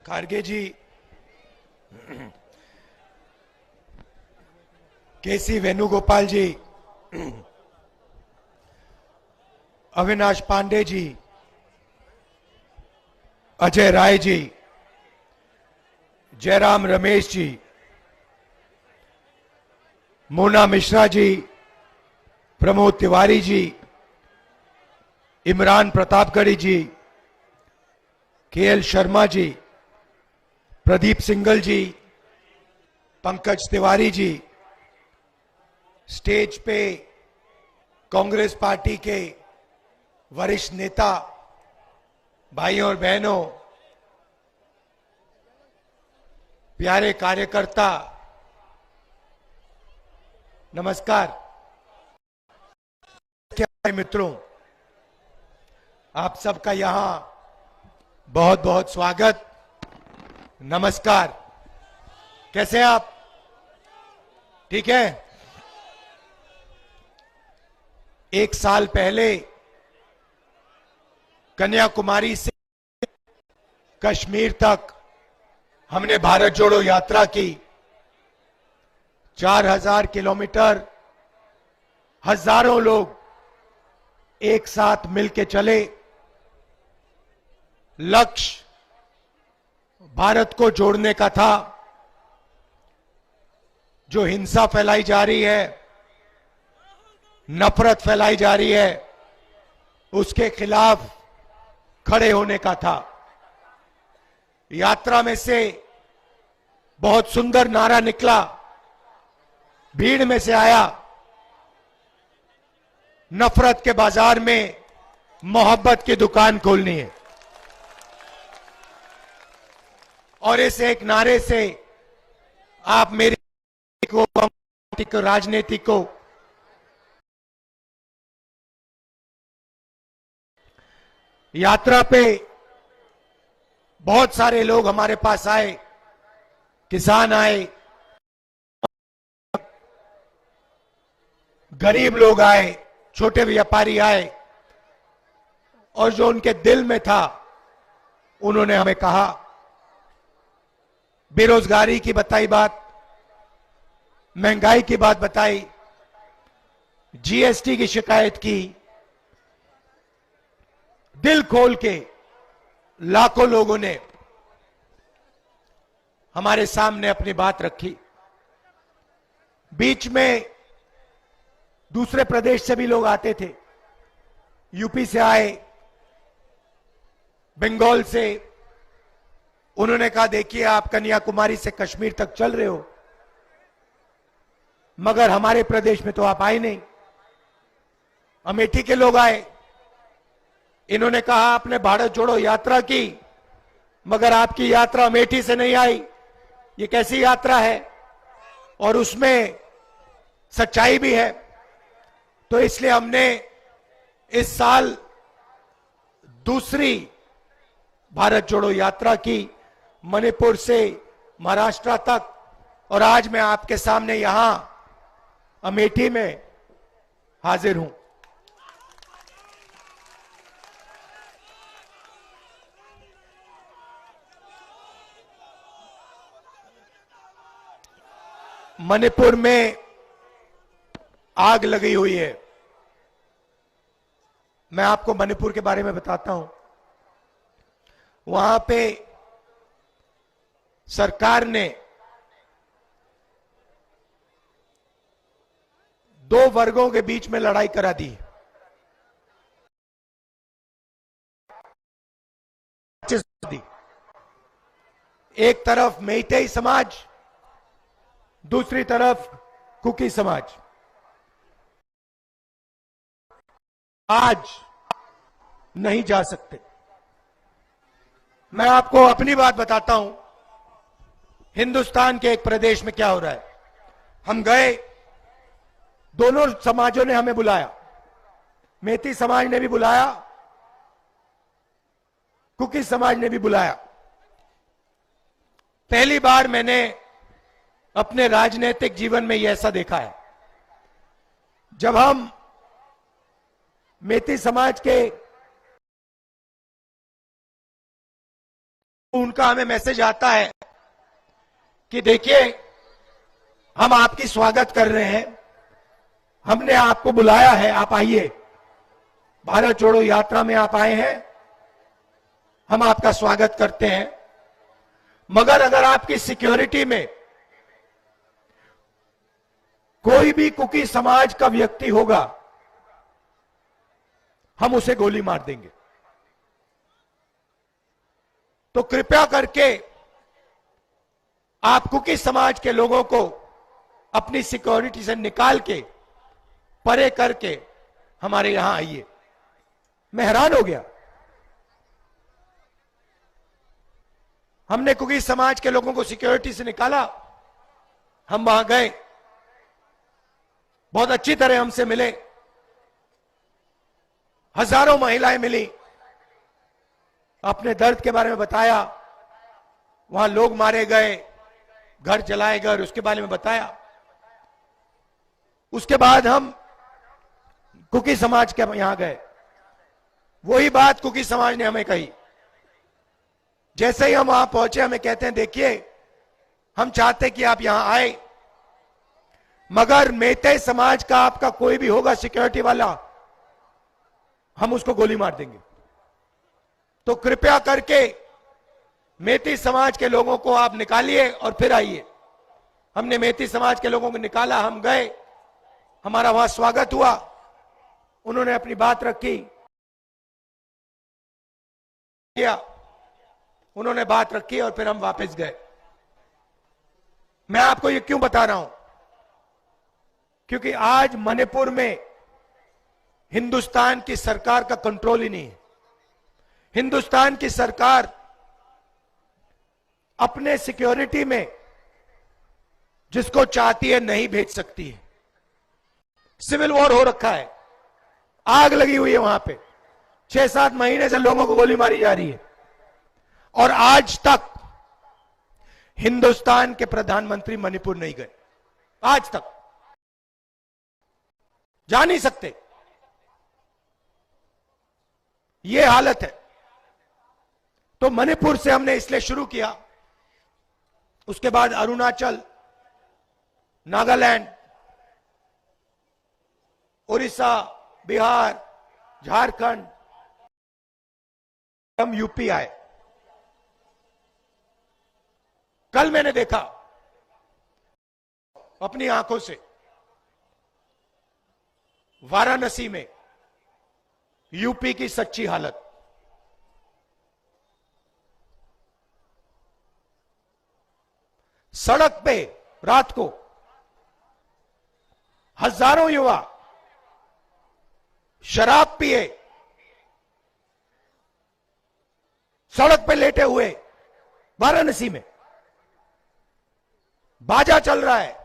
खारगे जी, केसी वेणुगोपाल जी, अविनाश पांडे जी, अजय राय जी, जयराम रमेश जी, मोना मिश्रा जी, प्रमोद तिवारी जी, इमरान प्रतापगढ़ी जी, KL Sharma ji, Pradeep single जी, Pankaj Tiwari ji, stage पे Congress party के वरिष्ठ नेता भाइयों और बहनों, प्यारे कार्यकर्ता, नमस्कार। क्या मित्रों, आप सबका यहां बहुत बहुत स्वागत, नमस्कार। कैसे हैं आप? ठीक है। एक साल पहले कन्याकुमारी से कश्मीर तक हमने भारत जोड़ो यात्रा की। 4000 किलोमीटर, हजारों लोग एक साथ मिलकर चले। लक्ष्य भारत को जोड़ने का था। जो हिंसा फैलाई जा रही है, नफरत फैलाई जा रही है, उसके खिलाफ खड़े होने का था। यात्रा में से बहुत सुंदर नारा निकला, भीड़ में से आया, नफरत के बाजार में मोहब्बत की दुकान खोलनी है। और इस एक नारे से आप मेरी को राजनीति को यात्रा पे बहुत सारे लोग हमारे पास आए, किसान आए, गरीब लोग आए, छोटे व्यापारी आए, और जो उनके दिल में था उन्होंने हमें कहा। बेरोजगारी की बताई बात, महंगाई की बात बताई, जीएसटी की शिकायत की। दिल खोल के लाखों लोगों ने हमारे सामने अपनी बात रखी। बीच में दूसरे प्रदेश से भी लोग आते थे, यूपी से आए, बंगाल से। उन्होंने कहा, देखिए आप कन्याकुमारी से कश्मीर तक चल रहे हो, मगर हमारे प्रदेश में तो आप आए नहीं। अमेठी के लोग आए, इन्होंने कहा आपने भारत जोड़ो यात्रा की, मगर आपकी यात्रा अमेठी से नहीं आई, ये कैसी यात्रा है? और उसमें सच्चाई भी है। तो इसलिए हमने इस साल दूसरी भारत जोड़ो यात्रा की, मणिपुर से महाराष्ट्र तक, और आज मैं आपके सामने यहां अमेठी में हाजिर हूं। मणिपुर में आग लगी हुई है। मैं आपको मणिपुर के बारे में बताता हूं। वहां पे सरकार ने 2 वर्गों के बीच में लड़ाई करा दी। एक तरफ मेइतेई समाज, दूसरी तरफ कुकी समाज। आज नहीं जा सकते। मैं आपको अपनी बात बताता हूं, हिंदुस्तान के एक प्रदेश में क्या हो रहा है। हम गए, दोनों समाजों ने हमें बुलाया, मेती समाज ने भी बुलाया, कुकी समाज ने भी बुलाया। पहली बार मैंने अपने राजनीतिक जीवन में यह ऐसा देखा है। जब हम मेती समाज के उनका हमें मैसेज आता है कि देखिए हम आपकी स्वागत कर रहे हैं, हमने आपको बुलाया है, आप आइए, भारत जोड़ो यात्रा में आप आए हैं, हम आपका स्वागत करते हैं। मगर अगर आपकी सिक्योरिटी में कोई भी कुकी समाज का व्यक्ति होगा, हम उसे गोली मार देंगे। तो कृपया करके आप कुकी समाज के लोगों को अपनी सिक्योरिटी से निकाल के परे करके हमारे यहां आइए। मैं हैरान हो गया। हमने कुकी समाज के लोगों को सिक्योरिटी से निकाला, हम वहां गए, बहुत अच्छी तरह हमसे मिले, हजारों महिलाएं मिली, अपने दर्द के बारे में बताया, वहां लोग मारे गए, घर जलाए गए, उसके बारे में बताया। उसके बाद हम कुकी समाज के यहां गए, वही बात कुकी समाज ने हमें कही। जैसे ही हम वहां पहुंचे, हमें कहते हैं देखिए हम चाहते कि आप यहां आए, मगर मेते समाज का आपका कोई भी होगा सिक्योरिटी वाला, हम उसको गोली मार देंगे। तो कृपया करके मेती समाज के लोगों को आप निकालिए और फिर आइए। हमने मेती समाज के लोगों को निकाला, हम गए, हमारा वहां स्वागत हुआ, उन्होंने अपनी बात रखी, उन्होंने बात रखी और फिर हम वापस गए। मैं आपको ये क्यों बता रहा हूं? क्योंकि आज मणिपुर में हिंदुस्तान की सरकार का कंट्रोल ही नहीं है। हिंदुस्तान की सरकार अपने सिक्योरिटी में जिसको चाहती है नहीं भेज सकती है। सिविल वॉर हो रखा है, आग लगी हुई है वहां पे, 6-7 महीने से लोगों को गोली मारी जा रही है, और आज तक हिंदुस्तान के प्रधानमंत्री मणिपुर नहीं गए। आज तक जा नहीं सकते, यह हालत है। तो मणिपुर से हमने इसलिए शुरू किया, उसके बाद अरुणाचल, नागालैंड, उड़ीसा, बिहार, झारखंड, हम यूपी आए। कल मैंने देखा अपनी आंखों से वाराणसी में यूपी की सच्ची हालत। सड़क पे रात को हजारों युवा शराब पिए सड़क पे लेटे हुए, वाराणसी में बाजा चल रहा है,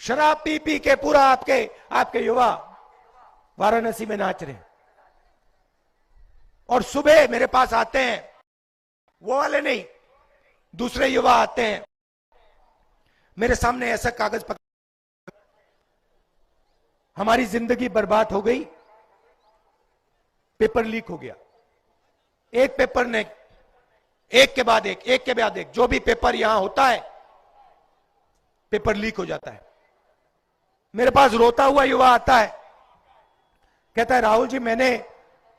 शराब पी पी के पूरा आपके युवा वाराणसी में नाच रहे हैं। और सुबह मेरे पास आते हैं, वो वाले नहीं, दूसरे युवा आते हैं, मेरे सामने ऐसा कागज पकड़, हमारी जिंदगी बर्बाद हो गई, पेपर लीक हो गया। एक पेपर ने एक के बाद एक, जो भी पेपर यहां होता है पेपर लीक हो जाता है। मेरे पास रोता हुआ युवा आता है, कहता है राहुल जी मैंने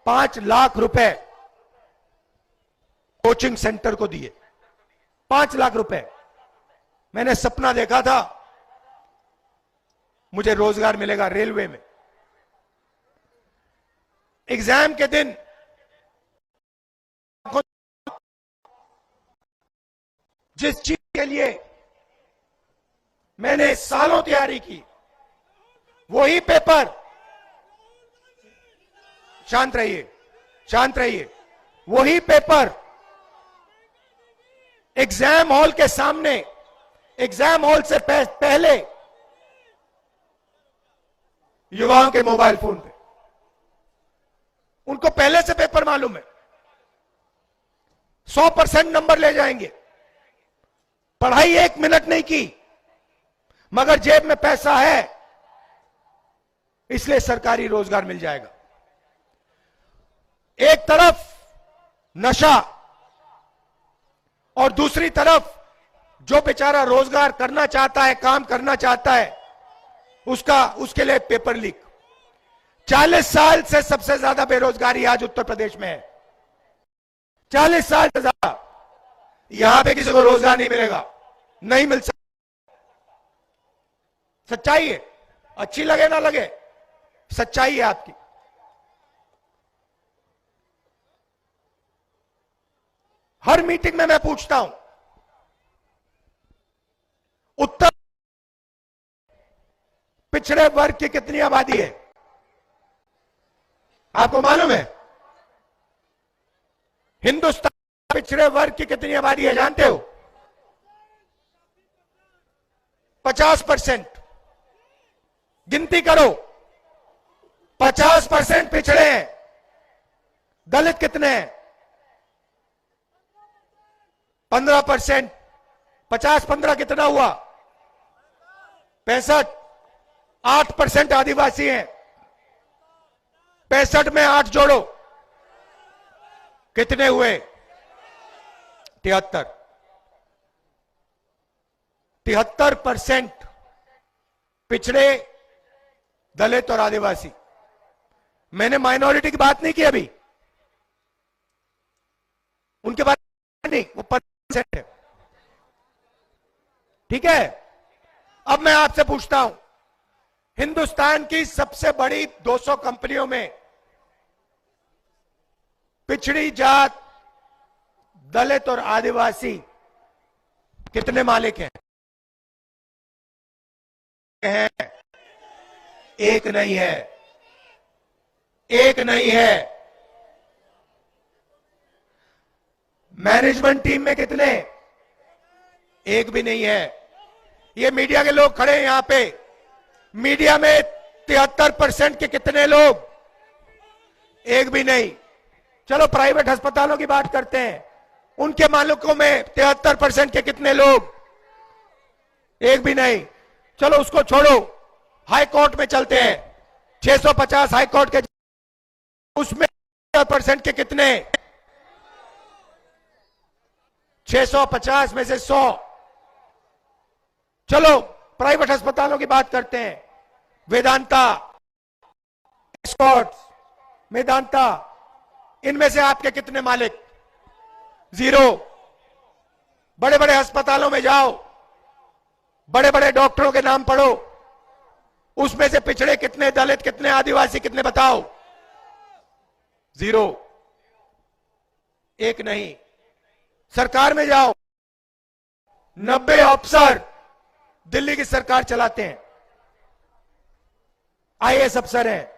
5 लाख रुपए कोचिंग सेंटर को दिए, 5 लाख रुपए। मैंने सपना देखा था मुझे रोजगार मिलेगा रेलवे में। एग्जाम के दिन जिस चीज के लिए मैंने सालों तैयारी की, वही पेपर, शांत रहिए, वही पेपर एग्जाम हॉल के सामने, एग्जाम हॉल से पहले युवाओं के मोबाइल फोन पे, उनको पहले से पेपर मालूम है, 100% नंबर ले जाएंगे। पढ़ाई 1 मिनट नहीं की, मगर जेब में पैसा है, इसलिए सरकारी रोजगार मिल जाएगा। एक तरफ नशा और दूसरी तरफ जो बेचारा रोजगार करना चाहता है, काम करना चाहता है, उसके लिए पेपर लीक। 40 साल से सबसे ज्यादा बेरोजगारी आज उत्तर प्रदेश में है। 40 साल से ज्यादा। यहां पे किसी को रोजगार नहीं मिलेगा, नहीं मिल सकता। सच्चाई है, अच्छी लगे ना लगे, सच्चाई है आपकी। हर मीटिंग में मैं पूछता हूं, उत्तर पिछड़े वर्ग की कितनी आबादी है? आपको मालूम है? हिंदुस्तान पिछड़े वर्ग की कितनी आबादी है जानते हो? 50%। गिनती करो, 50% पिछड़े हैं। दलित कितने हैं? 15%। 50-15 कितना हुआ? 65। 8% आदिवासी हैं। 65 में 8 जोड़ो, कितने हुए? 73। 73% पिछड़े, दलित और आदिवासी। मैंने माइनॉरिटी की बात नहीं की अभी, उनके बारे में नहीं, वो 50% है। ठीक है। अब मैं आपसे पूछता हूं, हिंदुस्तान की सबसे बड़ी 200 कंपनियों में पिछड़ी जात, दलित और आदिवासी कितने मालिक हैं? एक नहीं है। एक नहीं है। मैनेजमेंट टीम में कितने? एक भी नहीं है। ये मीडिया के लोग खड़े हैं यहां पे, मीडिया में 73% के कितने लोग? एक भी नहीं। चलो प्राइवेट अस्पतालों की बात करते हैं, उनके मालिकों में 73% के कितने लोग? एक भी नहीं। चलो उसको छोड़ो, हाई कोर्ट में चलते हैं। 650 हाई कोर्ट के, उसमें 70% के कितने? 650 में से 100। चलो प्राइवेट अस्पतालों की बात करते हैं। वेदांता, एस्कॉर्ट्स, मेदांता, इनमें से आपके कितने मालिक? 0। बड़े बड़े अस्पतालों में जाओ, बड़े बड़े डॉक्टरों के नाम पढ़ो, उसमें से पिछड़े कितने, दलित कितने, आदिवासी कितने, बताओ? 0। एक नहीं। सरकार में जाओ, 90 अफसर दिल्ली की सरकार चलाते हैं, आईएएस अफसर हैं,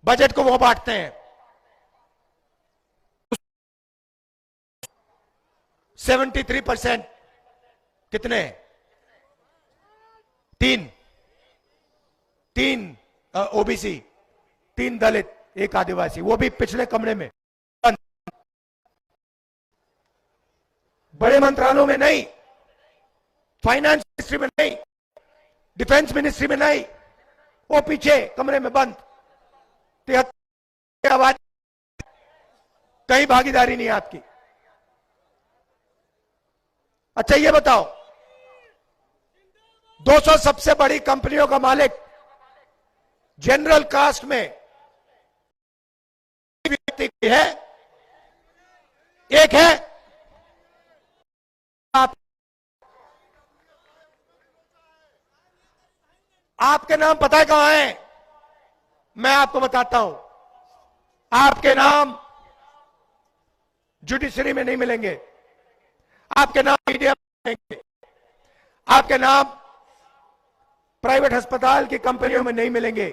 बजट को वो बांटते हैं। 73% कितने? 3 ओबीसी, 3 दलित, 1 आदिवासी, वो भी पिछले कमरे में। बड़े मंत्रालयों में नहीं, फाइनेंस मिनिस्ट्री में नहीं, डिफेंस मिनिस्ट्री में नहीं, वो पीछे कमरे में बंद। 73 आवाज, कहीं भागीदारी नहीं आपकी। अच्छा ये बताओ, 200 सबसे बड़ी कंपनियों का मालिक जनरल कास्ट में व्यक्ति है? एक है। आपके नाम पता है कहां है? मैं आपको बताता हूं। आपके नाम जुडिशरी में नहीं मिलेंगे, आपके नाम मीडिया में मिलेंगे, आपके नाम प्राइवेट अस्पताल की कंपनियों में नहीं मिलेंगे,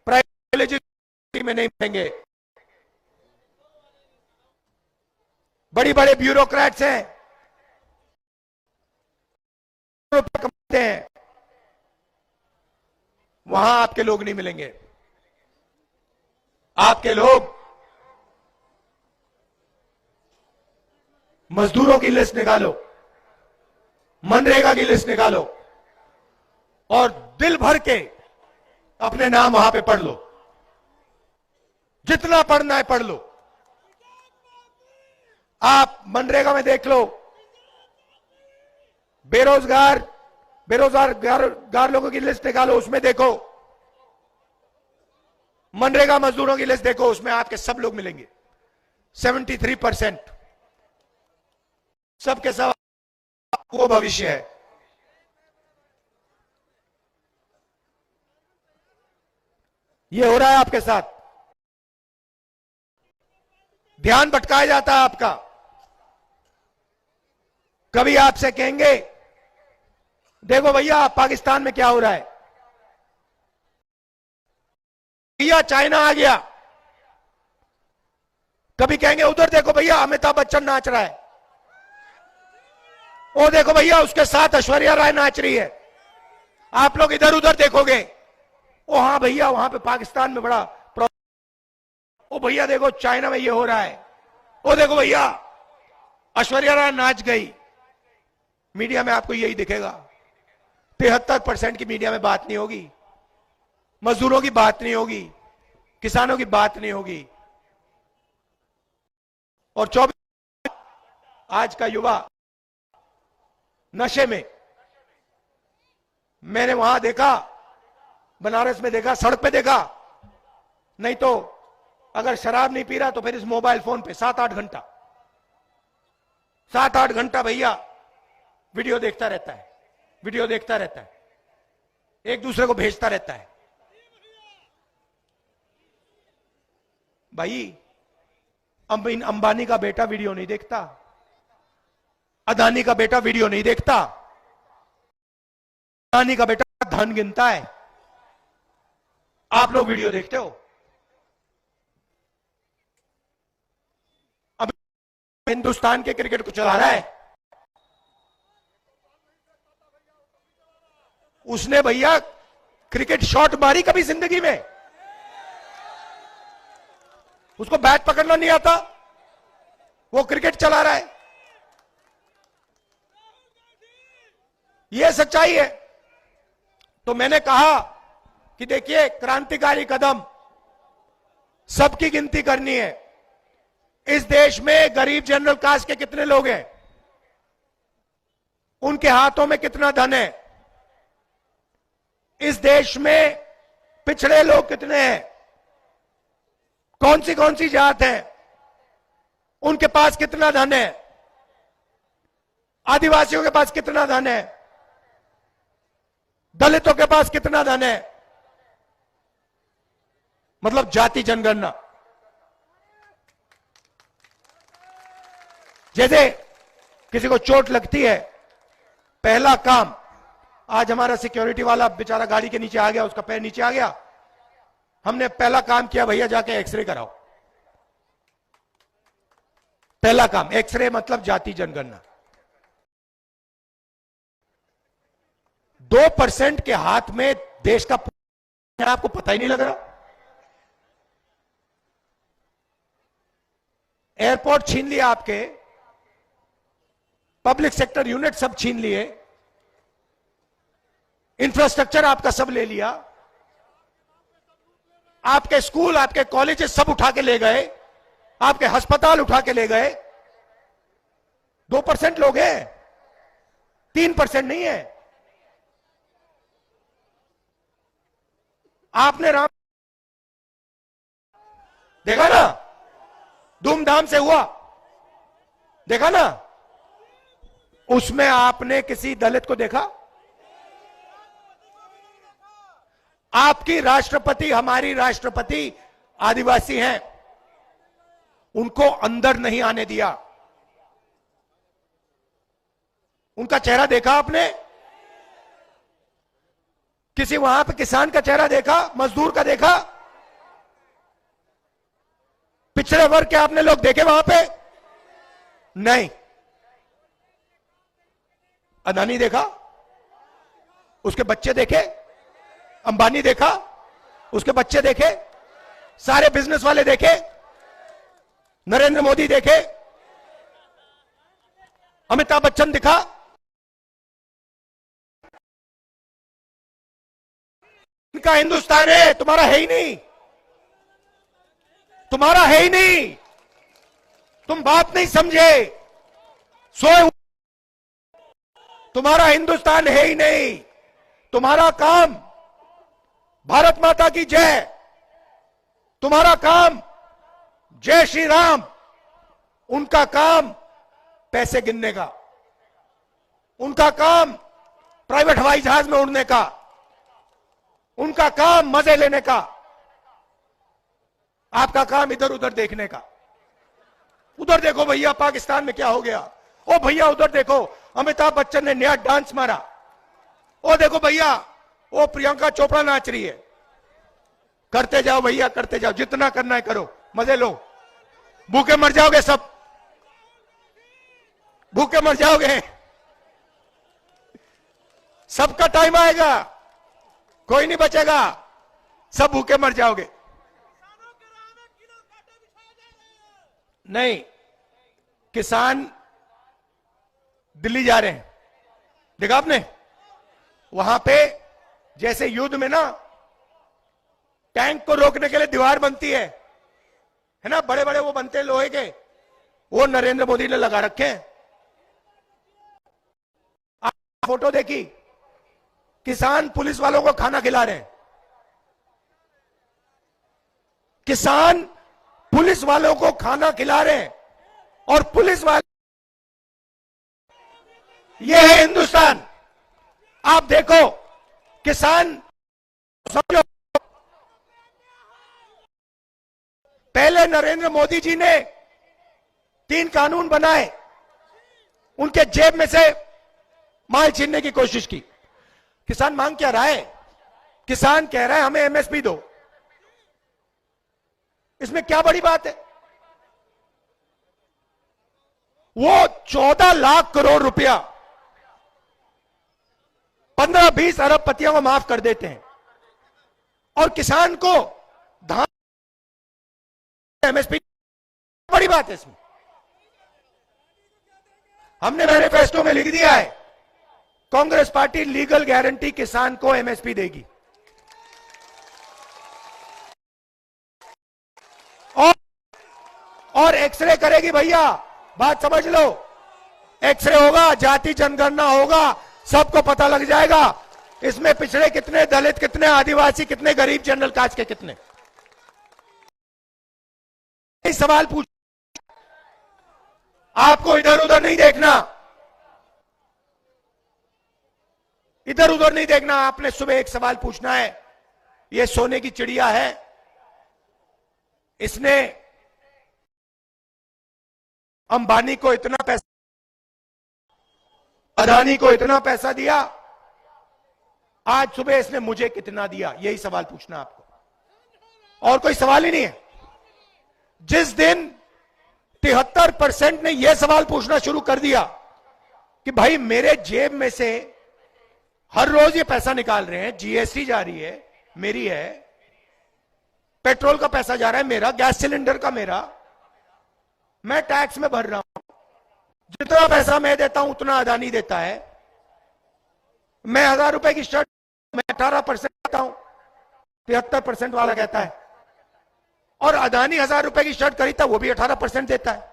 प्राइवेट कॉलेज में नहीं मिलेंगे। बड़ी बड़े ब्यूरोक्रेट्स हैं, कमाते हैं, वहां आपके लोग नहीं मिलेंगे। आपके लोग मजदूरों की लिस्ट निकालो, मनरेगा की लिस्ट निकालो और दिल भर के अपने नाम वहां पे पढ़ लो। जितना पढ़ना है पढ़ लो। आप मनरेगा में देख लो, बेरोजगार लोगों की लिस्ट निकालो, उसमें देखो। मनरेगा मजदूरों की लिस्ट देखो, उसमें आपके सब लोग मिलेंगे। 73% सबके सब वो भविष्य है। ये हो रहा है आपके साथ। ध्यान भटकाया जाता है आपका। कभी आपसे कहेंगे देखो भैया पाकिस्तान में क्या हो रहा है, भैया चाइना आ गया। कभी कहेंगे उधर देखो भैया अमिताभ बच्चन नाच रहा है, वो देखो भैया उसके साथ ऐश्वर्या राय नाच रही है। आप लोग इधर उधर देखोगे, ओ हाँ भैया वहां पे पाकिस्तान में बड़ा प्रॉब्लम, ओ भैया देखो चाइना में ये हो रहा है, ओ देखो भैया ऐश्वर्या राय नाच गई। मीडिया में आपको यही दिखेगा। 73% की मीडिया में बात नहीं होगी, मजदूरों की बात नहीं होगी, किसानों की बात नहीं होगी। और 24 आज का युवा नशे में, मैंने वहां देखा, बनारस में देखा, सड़क पे देखा, नहीं तो अगर शराब नहीं पी रहा तो फिर इस मोबाइल फोन पे 7-8 घंटा भैया वीडियो देखता रहता है, वीडियो देखता रहता है, एक दूसरे को भेजता रहता है। भाई अंबानी का बेटा वीडियो नहीं देखता, अदानी का बेटा वीडियो नहीं देखता, अदानी का बेटा धन गिनता है। आप लोग वीडियो देखते हो। अब हिंदुस्तान के क्रिकेट को चला रहा है, उसने भैया क्रिकेट शॉट मारी कभी जिंदगी में? उसको बैट पकड़ना नहीं आता, वो क्रिकेट चला रहा है। यह सच्चाई है। तो मैंने कहा कि देखिए क्रांतिकारी कदम, सबकी गिनती करनी है। इस देश में गरीब जनरल कास्ट के कितने लोग हैं, उनके हाथों में कितना धन है, इस देश में पिछड़े लोग कितने हैं, कौन सी जात है, उनके पास कितना धन है, आदिवासियों के पास कितना धन है, दलितों के पास कितना धन है। मतलब जाति जनगणना। जैसे किसी को चोट लगती है, पहला काम, आज हमारा सिक्योरिटी वाला बेचारा गाड़ी के नीचे आ गया, उसका पैर नीचे आ गया, हमने पहला काम किया भैया जाके एक्सरे कराओ। पहला काम एक्सरे, मतलब जाति जनगणना। 2% के हाथ में देश का, आपको पता ही नहीं लग रहा। एयरपोर्ट छीन लिया आपके, पब्लिक सेक्टर यूनिट सब छीन लिए, इंफ्रास्ट्रक्चर आपका सब ले लिया, आपके स्कूल, आपके कॉलेजेस सब उठा के ले गए, आपके अस्पताल उठा के ले गए। 2% लोग हैं, 3% नहीं है। आपने राम देखा ना, धूमधाम से हुआ, देखा ना, उसमें आपने किसी दलित को देखा? आपकी राष्ट्रपति, हमारी राष्ट्रपति आदिवासी हैं, उनको अंदर नहीं आने दिया। उनका चेहरा देखा आपने? किसी वहां पे किसान का चेहरा देखा, मजदूर का देखा? पिछड़े वर्ग के आपने लोग देखे वहां पे? नहीं। अदानी देखा, उसके बच्चे देखे, अंबानी देखा, उसके बच्चे देखे, सारे बिजनेस वाले देखे, नरेंद्र मोदी देखे, अमिताभ बच्चन दिखा। इनका हिंदुस्तान है, तुम्हारा है ही नहीं। तुम्हारा है ही नहीं, तुम बात नहीं समझे, सोए, तुम्हारा हिंदुस्तान है ही नहीं। तुम्हारा काम भारत माता की जय, तुम्हारा काम जय श्री राम, उनका काम पैसे गिनने का, उनका काम प्राइवेट हवाई जहाज में उड़ने का, उनका काम मजे लेने का, आपका काम इधर उधर देखने का। उधर देखो भैया पाकिस्तान में क्या हो गया, ओ भैया उधर देखो अमिताभ बच्चन ने नया डांस मारा, ओ देखो भैया वो प्रियंका चोपड़ा नाच रही है। करते जाओ भैया, करते जाओ, जितना करना है करो, मजे लो, भूखे मर जाओगे सब, भूखे मर जाओगे, सबका टाइम आएगा, कोई नहीं बचेगा, सब भूखे मर जाओगे। नहीं, किसान दिल्ली जा रहे हैं, देखा आपने, वहां पे जैसे युद्ध में ना टैंक को रोकने के लिए दीवार बनती है ना, बड़े बड़े वो बनते हैं लोहे के, वो नरेंद्र मोदी ने लगा रखे हैं। आप फोटो देखी, किसान पुलिस वालों को खाना खिला रहे हैं, किसान पुलिस वालों को खाना खिला रहे हैं, और पुलिस वाले, ये है हिंदुस्तान। आप देखो, किसान, समझो, पहले नरेंद्र मोदी जी ने 3 कानून बनाए, उनके जेब में से माल छीनने की कोशिश की। किसान मांग क्या रहा है? किसान कह रहा है हमें एमएसपी दो। इसमें क्या बड़ी बात है? वो 14 लाख करोड़ रुपया 15-20 अरबपतियों को माफ कर देते हैं, और किसान को धान एमएसपी, बड़ी बात है इसमें। हमने मैनिफेस्टो में लिख दिया है, कांग्रेस पार्टी लीगल गारंटी किसान को एमएसपी देगी, और एक्सरे करेगी भैया, बात समझ लो, एक्सरे होगा, जाति जनगणना होगा, सबको पता लग जाएगा इसमें पिछड़े कितने, दलित कितने, आदिवासी कितने, गरीब जनरल कास्ट के कितने। सवाल पूछ, आपको इधर उधर नहीं देखना, इधर उधर नहीं देखना, आपने सुबह एक सवाल पूछना है। ये सोने की चिड़िया है, इसने अंबानी को इतना पैसा, अदानी को इतना पैसा दिया, आज सुबह इसने मुझे कितना दिया, यही सवाल पूछना आपको, और कोई सवाल ही नहीं है। जिस दिन 73% ने यह सवाल पूछना शुरू कर दिया कि भाई मेरे जेब में से हर रोज ये पैसा निकाल रहे हैं, जीएसटी जा रही है मेरी है, पेट्रोल का पैसा जा रहा है मेरा, गैस सिलेंडर का मेरा, मैं टैक्स में भर रहा हूं, जितना पैसा मैं देता हूं उतना अदानी देता है, मैं 1000 रुपए की शर्ट मैं 18% देता हूं, 73% वाला कहता है, और अदानी 1000 रुपए की शर्ट खरीदता वो भी 18% देता है।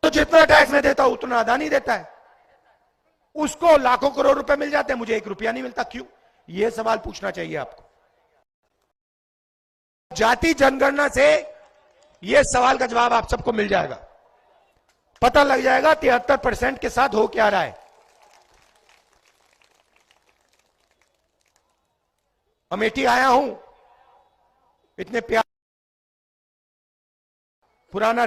तो जितना टैक्स में देता हूं उतना अदानी देता है, उसको लाखों करोड़ रुपए मिल जाते हैं, मुझे 1 रुपया नहीं मिलता, क्यों? यह सवाल पूछना चाहिए आपको। जाति जनगणना से यह सवाल का जवाब आप सबको मिल जाएगा, पता लग जाएगा 73% के साथ हो क्या रहा है। अमेठी आया हूं, इतने प्यार, पुराना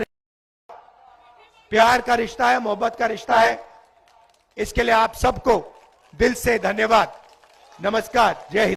प्यार का रिश्ता है, मोहब्बत का रिश्ता है, इसके लिए आप सबको दिल से धन्यवाद। नमस्कार, जय हिंद।